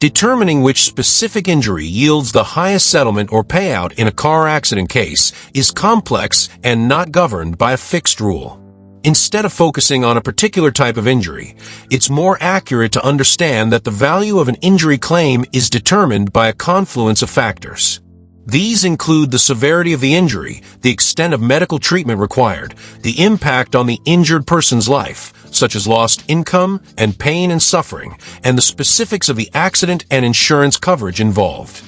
Determining which specific injury yields the highest settlement or payout in a car accident case is complex and not governed by a fixed rule. Instead of focusing on a particular type of injury, it's more accurate to understand that the value of an injury claim is determined by a confluence of factors. These include the severity of the injury, the extent of medical treatment required, the impact on the injured person's life, such as lost income and pain and suffering, and the specifics of the accident and insurance coverage involved.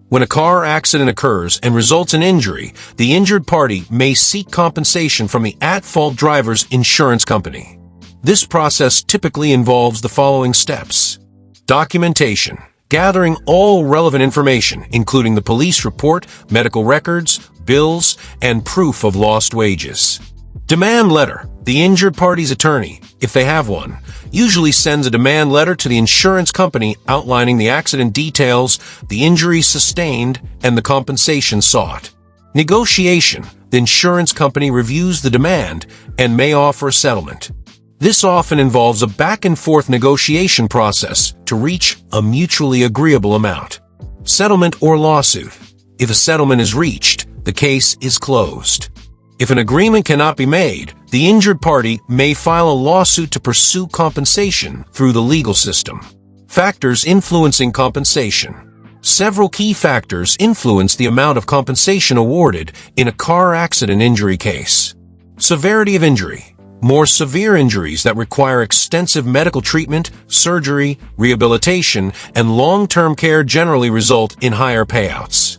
When a car accident occurs and results in injury, the injured party may seek compensation from the at-fault driver's insurance company. This process typically involves the following steps. Documentation. Gathering all relevant information, including the police report, medical records, bills, and proof of lost wages. Demand letter. The injured party's attorney, if they have one, usually sends a demand letter to the insurance company outlining the accident details, the injuries sustained, and the compensation sought. Negotiation. The insurance company reviews the demand and may offer a settlement. This often involves a back-and-forth negotiation process to reach a mutually agreeable amount. Settlement or lawsuit. If a settlement is reached, the case is closed. If an agreement cannot be made, the injured party may file a lawsuit to pursue compensation through the legal system. Factors influencing compensation. Several key factors influence the amount of compensation awarded in a car accident injury case. Severity of injury. More severe injuries that require extensive medical treatment, surgery, rehabilitation, and long-term care generally result in higher payouts.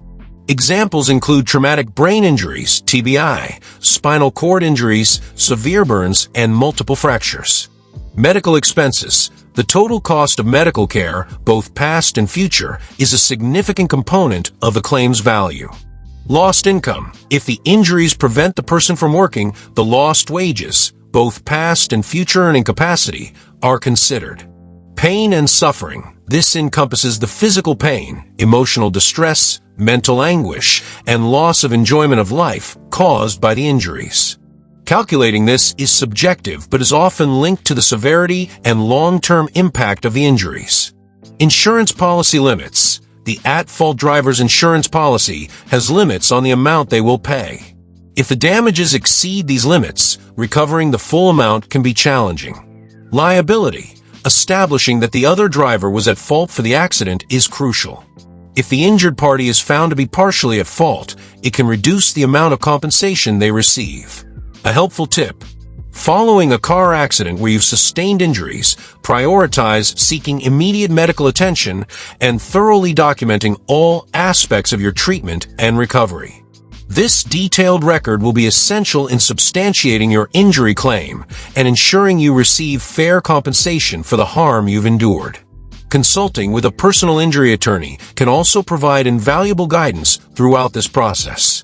Examples include traumatic brain injuries, TBI, spinal cord injuries, severe burns, and multiple fractures. Medical expenses. The total cost of medical care, both past and future, is a significant component of the claim's value. Lost income. If the injuries prevent the person from working, the lost wages, both past and future earning capacity, are considered. Pain and suffering. This encompasses the physical pain, emotional distress, mental anguish, and loss of enjoyment of life caused by the injuries. Calculating this is subjective but is often linked to the severity and long-term impact of the injuries. Insurance policy limits. The at-fault driver's insurance policy has limits on the amount they will pay. If the damages exceed these limits, recovering the full amount can be challenging. Liability. Establishing that the other driver was at fault for the accident is crucial. If the injured party is found to be partially at fault, it can reduce the amount of compensation they receive. A helpful tip. Following a car accident where you've sustained injuries, prioritize seeking immediate medical attention and thoroughly documenting all aspects of your treatment and recovery. This detailed record will be essential in substantiating your injury claim and ensuring you receive fair compensation for the harm you've endured. Consulting with a personal injury attorney can also provide invaluable guidance throughout this process.